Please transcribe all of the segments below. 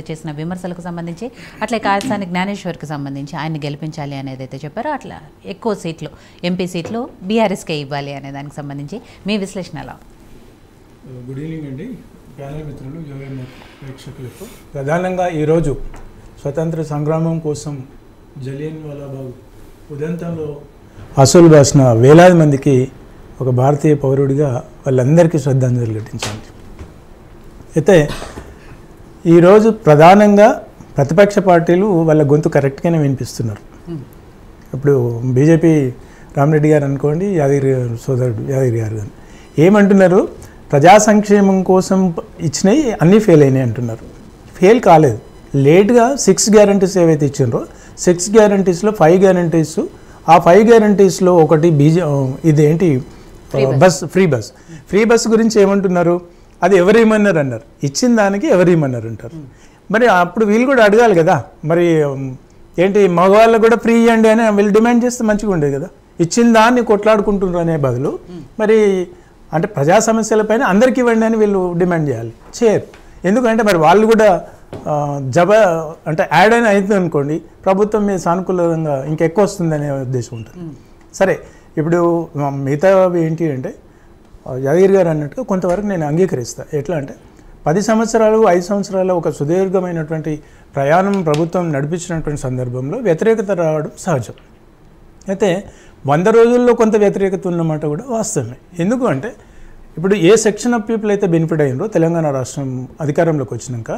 చేసిన విమర్శలకు సంబంధించి అట్లే కాయసాని జ్ఞానేశ్వర్కి సంబంధించి ఆయన్ని గెలిపించాలి అనేది అయితే చెప్పారో అట్లా ఎక్కువ సీట్లు ఎంపీ సీట్లు బీఆర్ఎస్కే ఇవ్వాలి అనే దానికి సంబంధించి మీ విశ్లేషణ ఎలా? గుడ్ ఈవినింగ్ అండి ప్యానల్ మిత్రులు, ప్రేక్షకులకు. ప్రధానంగా ఈరోజు స్వతంత్ర సంగ్రామం కోసం జలియన్ వాలాబాగ్ ఉదంతంలో అసలు బాసిన వేలాది మందికి ఒక భారతీయ పౌరుడిగా వాళ్ళందరికీ శ్రద్ధాంజలి ఘటించాలి. అయితే ఈరోజు ప్రధానంగా ప్రతిపక్ష పార్టీలు వాళ్ళ గొంతు కరెక్ట్గానే వినిపిస్తున్నారు. ఇప్పుడు బీజేపీ రామరెడ్డి గారు అనుకోండి, యాదగిరి సోదరుడు యాదగిరి గారు కానీ ఏమంటున్నారు, ప్రజా సంక్షేమం కోసం ఇచ్చినవి అన్నీ ఫెయిల్ అయినాయి అంటున్నారు. ఫెయిల్ కాలేదు, లేట్గా 6 గ్యారంటీస్ ఏవైతే ఇచ్చిండ్రో 6 గ్యారంటీస్లో 5 గ్యారంటీస్, ఆ 5 గ్యారంటీస్లో ఒకటి ఇదేంటి ఫ్రీ బస్ గురించి ఏమంటున్నారు, అది ఎవరేమన్నారు అన్నారు, ఇచ్చిన దానికి ఎవరేమన్నారు అంటారు. మరి అప్పుడు వీళ్ళు కూడా అడగాలి కదా, మరి ఏంటి మగవాళ్ళు కూడా ఫ్రీ ఇవ్వండి అని వీళ్ళు డిమాండ్ చేస్తే మంచిగా ఉండేది కదా. ఇచ్చిన దాన్ని కొట్లాడుకుంటున్నారు అనే బదులు మరి అంటే ప్రజా సమస్యలపైన అందరికీ ఇవ్వండి అని వీళ్ళు డిమాండ్ చేయాలి, చేయరు. ఎందుకంటే మరి వాళ్ళు కూడా అంటే యాడ్ అయిన అవుతుంది అనుకోండి, ప్రభుత్వం మీద సానుకూలంగా ఇంకెక్కువ వస్తుందనే ఉద్దేశం ఉంటుంది. సరే, ఇప్పుడు మిగతా ఏంటి అంటే యాదగిరి గారు అన్నట్టుగా కొంతవరకు నేను అంగీకరిస్తాను. ఎట్లా అంటే 10 సంవత్సరాలు 5 సంవత్సరాల ఒక సుదీర్ఘమైనటువంటి ప్రయాణం ప్రభుత్వం నడిపించినటువంటి సందర్భంలో వ్యతిరేకత రావడం సహజం. అయితే 100 రోజుల్లో కొంత వ్యతిరేకత ఉన్నమాట కూడా వాస్తవమే. ఎందుకు అంటే ఇప్పుడు ఏ సెక్షన్ ఆఫ్ పీపుల్ అయితే బెనిఫిట్ అయ్యిందో తెలంగాణ రాష్ట్రం అధికారంలోకి వచ్చినాక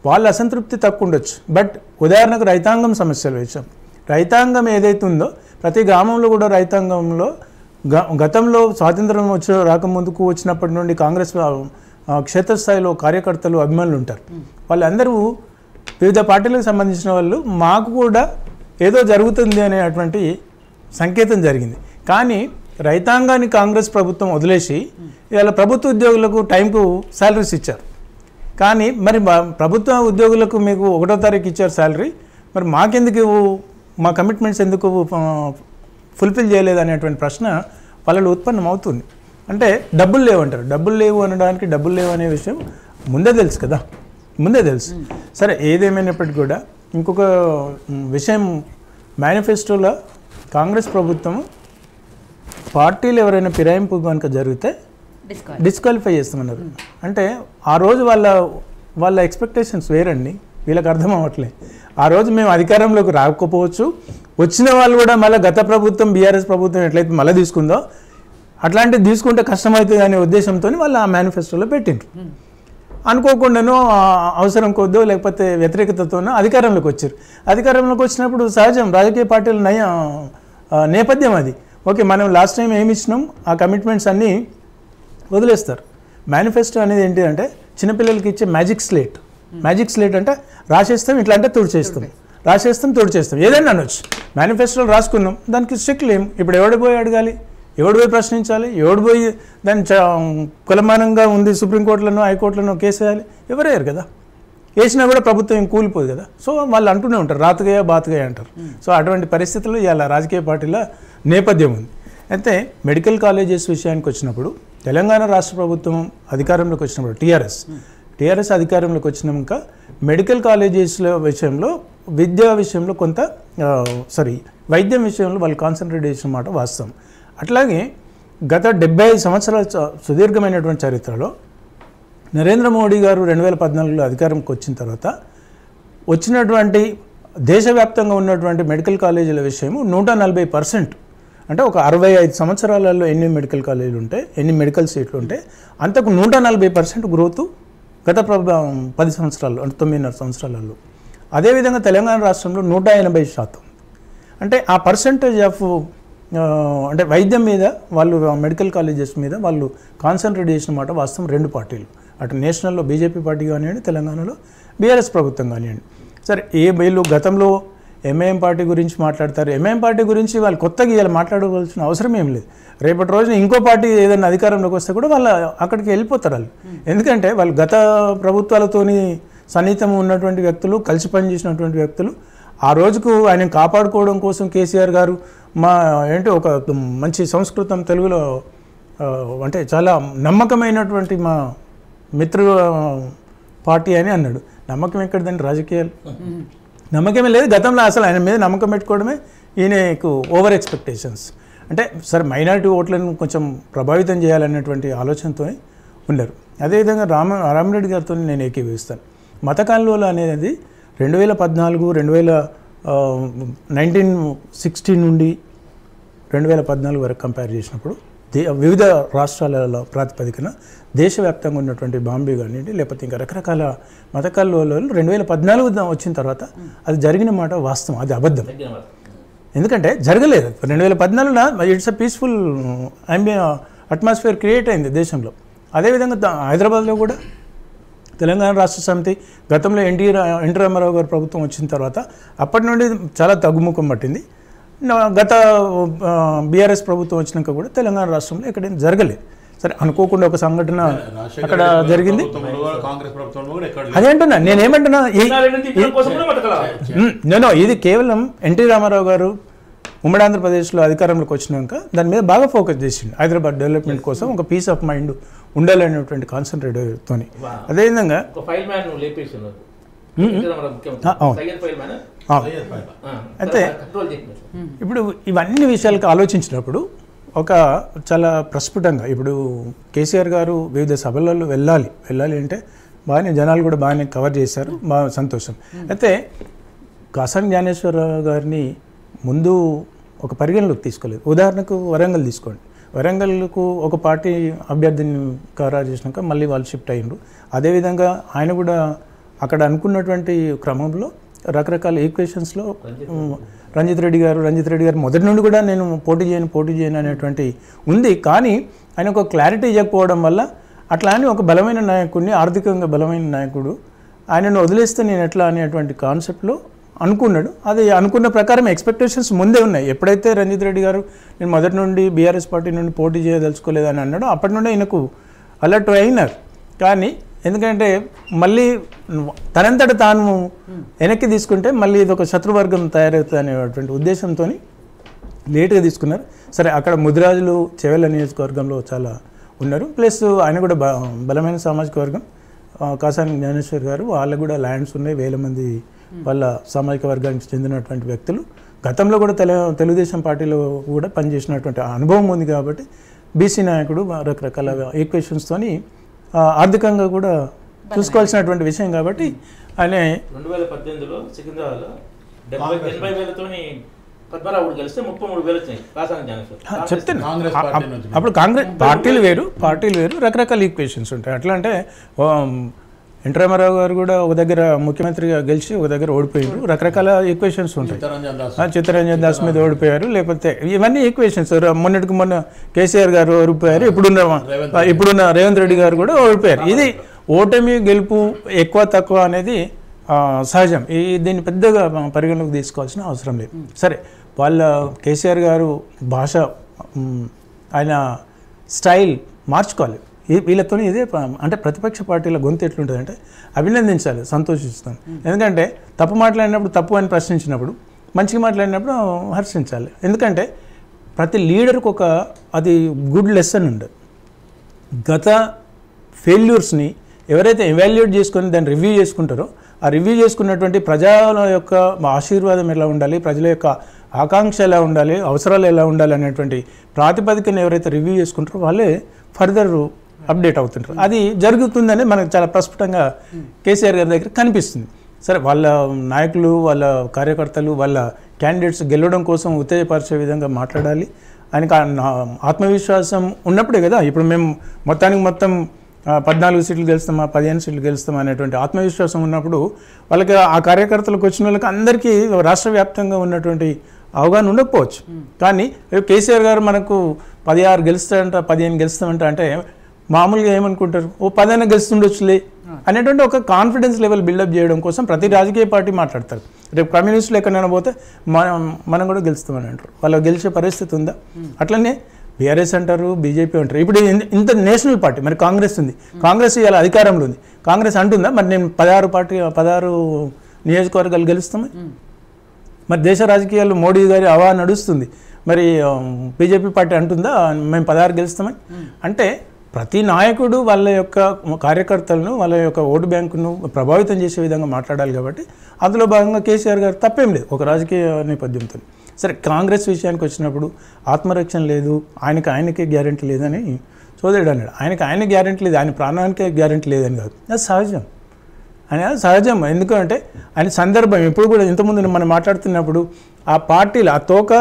వాళ్ళ అసంతృప్తి తక్కువ ఉండొచ్చు. బట్ ఉదాహరణకు రైతాంగం సమస్యలు వచ్చాం. రైతాంగం ఏదైతే ఉందో ప్రతి గ్రామంలో కూడా రైతాంగంలో గతంలో స్వాతంత్రం రాకముందుకు వచ్చినప్పటి నుండి కాంగ్రెస్ క్షేత్రస్థాయిలో కార్యకర్తలు అభిమానులు ఉంటారు. వాళ్ళందరూ వివిధ పార్టీలకు సంబంధించిన వాళ్ళు మాకు కూడా ఏదో జరుగుతుంది అనేటువంటి సంకేతం జరిగింది. కానీ రైతాంగాన్ని కాంగ్రెస్ ప్రభుత్వం వదిలేసి ఇవాళ ప్రభుత్వ ఉద్యోగులకు టైంకు శాలరీస్ ఇచ్చారు. కానీ మరి ప్రభుత్వ ఉద్యోగులకు మీకు 1వ తారీఖు ఇచ్చారు శాలరీ, మరి మాకెందుకు మా కమిట్మెంట్స్ ఎందుకు ఫుల్ఫిల్ చేయలేదు అనేటువంటి ప్రశ్న వాళ్ళలో ఉత్పన్నం అవుతుంది. అంటే డబ్బులు లేవంటారు. డబ్బులు లేవు అనడానికి డబ్బులు లేవు అనే విషయం ముందే తెలుసు కదా, ముందే తెలుసు. సరే, ఏదేమైనప్పటికీ కూడా ఇంకొక విషయం, మేనిఫెస్టోలో కాంగ్రెస్ ప్రభుత్వం పార్టీలు ఎవరైనా ఫిరాయింపు కనుక జరిగితే డిస్క్వాలిఫై చేస్తామన్నారు. అంటే ఆ రోజు వాళ్ళ ఎక్స్పెక్టేషన్స్ వేరండి, వీళ్ళకి అర్థం అవ్వట్లేదు. ఆ రోజు మేము అధికారంలోకి రాకపోవచ్చు, వచ్చిన వాళ్ళు కూడా మళ్ళీ గత ప్రభుత్వం బీఆర్ఎస్ ప్రభుత్వం ఎట్లయితే మళ్ళీ తీసుకుందో అట్లాంటివి తీసుకుంటే కష్టమవుతుంది అనే ఉద్దేశంతో వాళ్ళు ఆ మేనిఫెస్టోలో పెట్టిండ్రు. అనుకోకుండానో అవసరం కొద్దో లేకపోతే వ్యతిరేకతతోనో అధికారంలోకి వచ్చారు. అధికారంలోకి వచ్చినప్పుడు సహజం, రాజకీయ పార్టీల నేపథ్యం అది. ఓకే, మనం లాస్ట్ టైం ఏమి ఇచ్చినాం ఆ కమిట్మెంట్స్ అన్నీ వదిలేస్తారు. మేనిఫెస్టో అనేది ఏంటి అంటే చిన్నపిల్లలకి ఇచ్చే మ్యాజిక్ స్లేట్ అంటే రాసేస్తాం, ఇట్లా అంటే తుడిచేస్తాం, రాసేస్తాం, తుడిచేస్తాం, ఏదైనా అనొచ్చు. మేనిఫెస్టోలో రాసుకున్నాం, దానికి స్ట్రిక్ట్ లేము. ఇప్పుడు ఎవడు పోయి అడగాలి, ఎవడు పోయి ప్రశ్నించాలి, ఎవడు పోయి దాన్ని కులమానంగా ఉంది సుప్రీంకోర్టులను హైకోర్టులను కేసు వేయాలి, ఎవరయ్యారు కదా. వేసినా కూడా ప్రభుత్వం ఏం కూలిపోదు కదా. సో వాళ్ళు అంటూనే ఉంటారు, రాతగయ్యా బాతగయ్యా అంటారు. సో అటువంటి పరిస్థితుల్లో ఇలా రాజకీయ పార్టీల నేపథ్యం ఉంది. అయితే మెడికల్ కాలేజెస్ విషయానికి వచ్చినప్పుడు తెలంగాణ రాష్ట్ర ప్రభుత్వం అధికారంలోకి వచ్చినప్పుడు టీఆర్ఎస్ అధికారంలోకి వచ్చినాక మెడికల్ కాలేజెస్ల విషయంలో విద్యా విషయంలో వైద్యం విషయంలో వాళ్ళు కాన్సన్ట్రేట్ చేసిన మాట వాస్తవం. అట్లాగే గత 75 సంవత్సరాల సుదీర్ఘమైనటువంటి చరిత్రలో నరేంద్ర మోడీ గారు 2014లో అధికారంకి వచ్చిన తర్వాత వచ్చినటువంటి దేశవ్యాప్తంగా ఉన్నటువంటి మెడికల్ కాలేజీల విషయము 140%. అంటే ఒక 65 సంవత్సరాలలో ఎన్ని మెడికల్ కాలేజీలు ఉంటే, ఎన్ని మెడికల్ సీట్లు ఉంటే అంతకు 140% గ్రోత్ గత 10 సంవత్సరాల్లో, అంటే 9.5 సంవత్సరాలలో. అదేవిధంగా తెలంగాణ రాష్ట్రంలో 180%. అంటే ఆ పర్సంటేజ్ ఆఫ్ అంటే వైద్యం మీద వాళ్ళు మెడికల్ కాలేజెస్ మీద వాళ్ళు కాన్సన్ట్రేట్ చేసిన మాట వాస్తవం. 2 పార్టీలు, అటు నేషనల్లో బీజేపీ పార్టీ కానివ్వండి, తెలంగాణలో బీఆర్ఎస్ ప్రభుత్వం కానివ్వండి. సరే, వీళ్ళు గతంలో ఎంఐఎం పార్టీ గురించి మాట్లాడతారు. ఎంఐఎం పార్టీ గురించి వాళ్ళు కొత్తగా ఇలా మాట్లాడవలసిన అవసరం ఏం లేదు. రేపటి రోజున ఇంకో పార్టీ ఏదైనా అధికారంలోకి వస్తే కూడా వాళ్ళు అక్కడికి వెళ్ళిపోతారు వాళ్ళు. ఎందుకంటే వాళ్ళు గత ప్రభుత్వాలతోని సన్నిహితం ఉన్నటువంటి వ్యక్తులు, కలిసి పనిచేసినటువంటి వ్యక్తులు. ఆ రోజుకు ఆయన కాపాడుకోవడం కోసం కేసీఆర్ గారు ఒక మంచి సంస్కృతం తెలుగులో అంటే చాలా నమ్మకమైనటువంటి మా మిత్రు పార్టీ అని అన్నాడు. నమ్మకం ఎక్కడదండి రాజకీయాలు? నమ్మకమే లేదు. గతంలో అసలు ఆయన మీద నమ్మకం పెట్టుకోవడమే ఈయనకు ఓవర్ ఎక్స్పెక్టేషన్స్. అంటే సరే మైనారిటీ ఓట్లను కొంచెం ప్రభావితం చేయాలనేటువంటి ఆలోచనతో ఉన్నారు. అదేవిధంగా రామిరెడ్డి గారితో నేను ఏకీభవిస్తాను. మత కాలువలు అనేది 2014 1916 నుండి 2014 వరకు కంపేర్ చేసినప్పుడు వివిధ రాష్ట్రాలలో ప్రాతిపదికన దేశవ్యాప్తంగా ఉన్నటువంటి బాంబే కానివ్వండి లేకపోతే ఇంకా రకరకాల మత కాలువలు 2014 వచ్చిన తర్వాత అది జరిగిన మాట వాస్తవం, అది అబద్ధం. ఎందుకంటే జరగలేదు. 2014లో it's a peaceful atmosphere create అయింది దేశంలో. అదేవిధంగా హైదరాబాద్లో కూడా తెలంగాణ రాష్ట్ర సమితి గతంలో ఎన్టీ రామారావు గారు ప్రభుత్వం వచ్చిన తర్వాత అప్పటి నుండి చాలా తగ్గుముఖం పట్టింది. గత బీఆర్ఎస్ ప్రభుత్వం వచ్చినాక కూడా తెలంగాణ రాష్ట్రంలో ఎక్కడైనా జరగలేదు. సరే అనుకోకుండా ఒక సంఘటన అక్కడ జరిగింది. అదేంటున్నా నేనేమంటున్నా, నేను ఇది కేవలం ఎన్టీ రామారావు గారు ఉమ్మడి ఆంధ్రప్రదేశ్లో అధికారంలోకి వచ్చినాక దాని మీద బాగా ఫోకస్ చేసిండు. హైదరాబాద్ డెవలప్మెంట్ కోసం ఒక పీస్ ఆఫ్ మైండ్ ఉండాలనేటువంటి కాన్సన్ట్రేట్తో. అదేవిధంగా అయితే ఇప్పుడు ఇవన్నీ విషయాలకు ఆలోచించినప్పుడు ఒక చాలా ప్రస్ఫుటంగా ఇప్పుడు కేసీఆర్ గారు వివిధ సభలలో వెళ్ళాలి అంటే బాగానే జనాలు కూడా బాగానే కవర్ చేశారు, బాగా సంతోషం. అయితే కాసాని జ్ఞానేశ్వరరావు గారిని ముందు ఒక పరిగణలోకి తీసుకోలేదు. ఉదాహరణకు వరంగల్ తీసుకోండి. వరంగల్కు ఒక పార్టీ అభ్యర్థిని ఖరారు చేసినాక మళ్ళీ వాళ్ళు షిఫ్ట్ అయ్యిండ్రు. అదేవిధంగా ఆయన కూడా అక్కడ అనుకున్నటువంటి క్రమంలో రకరకాల ఈక్వేషన్స్లో రంజిత్ రెడ్డి గారు మొదటి నుండి కూడా నేను పోటీ చేయను అనేటువంటి ఉంది. కానీ ఆయన ఒక క్లారిటీ ఇవ్వకపోవడం వల్ల అట్లా అని ఒక బలమైన నాయకుడిని, ఆర్థికంగా బలమైన నాయకుడు ఆయనను వదిలేస్తే నేను ఎట్లా అనేటువంటి కాన్సెప్ట్లో అనుకున్నాడు. అది అనుకున్న ప్రకారం ఎక్స్పెక్టేషన్స్ ముందే ఉన్నాయి. ఎప్పుడైతే రంజిత్ రెడ్డి గారు నేను మొదటి నుండి బీఆర్ఎస్ పార్టీ నుండి పోటీ చేయదలుచుకోలేదని అన్నాడు, అప్పటి నుండి ఆయనకు అలర్ట్ అయినారు. కానీ ఎందుకంటే మళ్ళీ తనంతట తాను వెనక్కి తీసుకుంటే మళ్ళీ ఇది ఒక శత్రువర్గం తయారవుతుంది అనేటువంటి ఉద్దేశంతో లేట్గా తీసుకున్నారు. సరే అక్కడ ముదిరాజులు చెవెళ్ళ నియోజకవర్గంలో చాలా ఉన్నారు. ప్లస్ ఆయన కూడా బలమైన సామాజిక వర్గం కాసాని జ్ఞానేశ్వర్ గారు, వాళ్ళకు కూడా ల్యాండ్స్ ఉన్నాయి, వేల మంది వాళ్ళ సామాజిక వర్గానికి చెందినటువంటి వ్యక్తులు. గతంలో కూడా తెలుగుదేశం పార్టీలో కూడా పనిచేసినటువంటి అనుభవం ఉంది కాబట్టి బీసీ నాయకుడు రకరకాల ఈక్వేషన్స్తోని ఆర్థికంగా కూడా చూసుకోవాల్సినటువంటి విషయం కాబట్టి ఆయన 2018లో సికింద్రాబాద్లో 80,000 పద్మరావుడు కలిస్తే 33,000 వచ్చినాయి. చెప్తాను అప్పుడు కాంగ్రెస్ పార్టీలు వేరు రకరకాల ఈక్వేషన్స్ ఉంటాయి. ఎట్లా అంటే ఎన్టీ రామారావు గారు కూడా ఒక దగ్గర ముఖ్యమంత్రిగా గెలిచి ఒక దగ్గర ఓడిపోయారు. రకరకాల ఈక్వేషన్స్ ఉంటాయి. చిత్తరంజన్ దాస్ మీద ఓడిపోయారు, లేకపోతే ఇవన్నీ ఈక్వేషన్స్. మొన్నటికి మొన్న కేసీఆర్ గారు ఓడిపోయారు, ఇప్పుడున్న రేవంత్ రెడ్డి గారు కూడా ఓడిపోయారు. ఇది ఓటమి గెలుపు ఎక్కువ తక్కువ అనేది సహజం. దీన్ని పెద్దగా పరిగణలోకి తీసుకోవాల్సిన అవసరం లేదు. సరే వాళ్ళ కేసీఆర్ గారు భాష, ఆయన స్టైల్ మార్చుకోవాలి. వీళ్ళతో ఇదే అంటే ప్రతిపక్ష పార్టీల గొంతు ఎట్లుంటుందంటే అభినందించాలి, సంతోషిస్తాను. ఎందుకంటే తప్పు మాట్లాడినప్పుడు తప్పు అని ప్రశ్నించినప్పుడు, మంచిగా మాట్లాడినప్పుడు హర్షించాలి. ఎందుకంటే ప్రతి లీడర్కి అది గుడ్ లెసన్ ఉండదు. గత ఫెయిల్యూర్స్ని ఎవరైతే ఎవాల్యుయేట్ చేసుకొని దాన్ని రివ్యూ చేసుకుంటారో, ఆ రివ్యూ చేసుకున్నటువంటి ప్రజల యొక్క ఆశీర్వాదం ఎలా ఉండాలి, ప్రజల యొక్క ఆకాంక్ష ఎలా ఉండాలి, అవసరాలు ఎలా ఉండాలి అనేటువంటి ప్రాతిపదికను ఎవరైతే రివ్యూ చేసుకుంటారో వాళ్ళే ఫర్దర్ అప్డేట్ అవుతుంటారు. అది జరుగుతుందని మనకు చాలా ప్రస్ఫుటంగా కేసీఆర్ గారి దగ్గర కనిపిస్తుంది. సరే వాళ్ళ నాయకులు, వాళ్ళ కార్యకర్తలు, వాళ్ళ క్యాండిడేట్స్ గెలవడం కోసం ఉత్తేజపరిచే విధంగా మాట్లాడాలి. ఆయనకు ఆత్మవిశ్వాసం ఉన్నప్పుడే కదా ఇప్పుడు మేము మొత్తం 14 సీట్లు గెలుస్తామా 15 సీట్లు గెలుస్తామా అనేటువంటి ఆత్మవిశ్వాసం ఉన్నప్పుడు వాళ్ళకి ఆ కార్యకర్తలకు వచ్చిన వాళ్ళకి అందరికీ రాష్ట్ర వ్యాప్తంగా ఉన్నటువంటి అవగాహన ఉండకపోవచ్చు. కానీ కేసీఆర్ గారు మనకు 16 గెలుస్తాడంట 15 గెలుస్తామంట అంటే మామూలుగా ఏమనుకుంటారు, ఓ 10 గెలుస్తుండొచ్చులే అనేటువంటి ఒక కాన్ఫిడెన్స్ లెవెల్ బిల్డప్ చేయడం కోసం ప్రతి రాజకీయ పార్టీ మాట్లాడతారు. రేపు కమ్యూనిస్టులు ఎక్కడైనా పోతే మనం కూడా గెలుస్తామని అంటారు. వాళ్ళు గెలిచే పరిస్థితి ఉందా? అట్లనే బీఆర్ఎస్ అంటారు, బీజేపీ అంటారు. ఇప్పుడు ఇంత నేషనల్ పార్టీ, మరి కాంగ్రెస్ ఉంది, కాంగ్రెస్ ఇవాళ అధికారంలో ఉంది. కాంగ్రెస్ అంటుందా మరి నేను 16 నియోజకవర్గాలు గెలుస్తామని? మరి దేశ రాజకీయాల్లో మోడీ గారి నడుస్తుంది, మరి బీజేపీ పార్టీ అంటుందా మేము 16 గెలుస్తామని? అంటే ప్రతి నాయకుడు వాళ్ళ యొక్క కార్యకర్తలను వాళ్ళ యొక్క ఓటు బ్యాంకును ప్రభావితం చేసే విధంగా మాట్లాడాలి కాబట్టి అందులో భాగంగా కేసీఆర్ గారు తప్పేం లేదు ఒక రాజకీయ నేపథ్యంతో. సరే కాంగ్రెస్ విషయానికి వచ్చినప్పుడు ఆత్మరక్షణ లేదు, ఆయనకే గ్యారెంటీ లేదని సోదరుడు అన్నాడు. ఆయన గ్యారెంటీ లేదు, ఆయన ప్రాణానికే గ్యారెంటీ లేదని కాదు, అది సహజం. అది సహజం. ఎందుకంటే ఆయన సందర్భం ఎప్పుడు కూడా ఇంతకుముందు మనం మాట్లాడుతున్నప్పుడు ఆ పార్టీలు ఆ తోక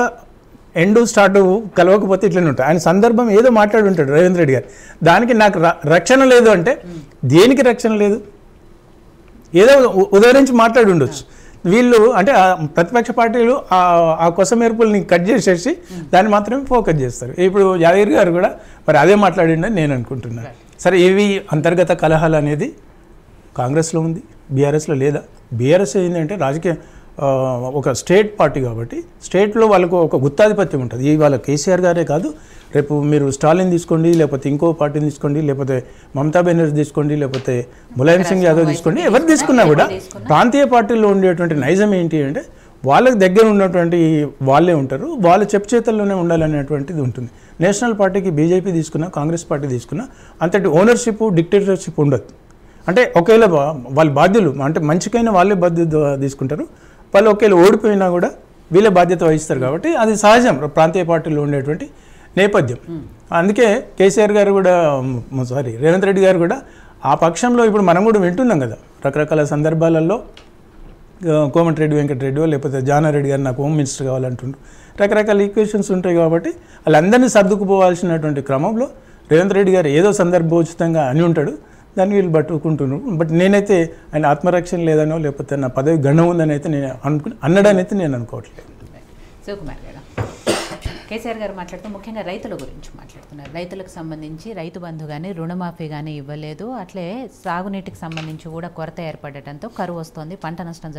ఎండు స్టార్ట్ కలవకపోతే ఇట్లనే ఉంటాయి. ఆయన సందర్భం ఏదో మాట్లాడి ఉంటాడు రేవంత్ రెడ్డి గారు, దానికి నాకు రక్షణ లేదు అంటే దేనికి రక్షణ లేదు, ఏదో ఉదహరించి మాట్లాడి ఉండొచ్చు. వీళ్ళు అంటే ప్రతిపక్ష పార్టీలు ఆ కొసమెరుపుల్ని కట్ చేసేసి దాన్ని మాత్రమే ఫోకస్ చేస్తారు. ఇప్పుడు యాదగిరి గారు కూడా మరి అదే మాట్లాడిండని నేను అనుకుంటున్నాను. సరే ఇవి అంతర్గత కలహాలు అనేది కాంగ్రెస్లో ఉంది, బీఆర్ఎస్లో లేదా? బీఆర్ఎస్ ఏంటంటే రాజకీయ ఒక స్టేట్ పార్టీ కాబట్టి స్టేట్లో వాళ్ళకు ఒక గుత్తాధిపత్యం ఉంటుంది. ఇవాళ కేసీఆర్ గారే కాదు, రేపు మీరు స్టాలిన్ తీసుకోండి, లేకపోతే ఇంకో పార్టీని తీసుకోండి, లేకపోతే మమతా బెనర్జీ తీసుకోండి, లేకపోతే ములాయం సింగ్ యాదవ్ తీసుకోండి, ఎవరు తీసుకున్నా కూడా ప్రాంతీయ పార్టీల్లో ఉండేటువంటి నైజం ఏంటి అంటే వాళ్ళకి దగ్గర ఉన్నటువంటి వాళ్ళే ఉంటారు, వాళ్ళ చెప్పు చేతల్లోనే ఉండాలనేటువంటిది ఉంటుంది. నేషనల్ పార్టీకి బీజేపీ తీసుకున్నా కాంగ్రెస్ పార్టీ తీసుకున్నా అంతటి ఓనర్షిప్ డిక్టేటర్షిప్ ఉండదు. అంటే ఒకవేళ వాళ్ళ బాధ్యులు అంటే మంచికైనా వాళ్ళే బాధ్యత తీసుకుంటారు, వాళ్ళు ఒకవేళ ఓడిపోయినా కూడా వీళ్ళే బాధ్యత వహిస్తారు. కాబట్టి అది సహజం ప్రాంతీయ పార్టీలో ఉండేటువంటి నేపథ్యం. అందుకే కేసీఆర్ గారు కూడా రేవంత్ రెడ్డి గారు కూడా ఆ పక్షంలో ఇప్పుడు మనం కూడా వింటున్నాం కదా, రకరకాల సందర్భాలలో కోమటిరెడ్డి వెంకటరెడ్డి లేకపోతే జానారెడ్డి గారు నాకు హోమ్ మినిస్టర్ కావాలంటుండ్రు, రకరకాల ఈక్వేషన్స్ ఉంటాయి. కాబట్టి వాళ్ళందరినీ సర్దుకుపోవాల్సినటువంటి క్రమంలో రేవంత్ రెడ్డి గారు ఏదో సందర్భోచితంగా అని ఉంటాడు, దాన్ని వీళ్ళు పట్టుకుంటున్నారు. బట్ నేనైతే ఆయన ఆత్మరక్షణ లేదనో లేకపోతే నా పదవి గండం ఉందని అయితే నేను అన్నడాన్ని అయితే నేను అనుకోవట్లేదు. శివకుమార్ గారు, కేసీఆర్ గారు మాట్లాడుతూ ముఖ్యంగా రైతుల గురించి మాట్లాడుతున్నారు. రైతులకు సంబంధించి రైతు బంధు కానీ రుణమాఫీ కానీ ఇవ్వలేదు, అట్లే సాగునీటికి సంబంధించి కూడా కొరత ఏర్పడటంతో కరువు వస్తోంది, పంట నష్టం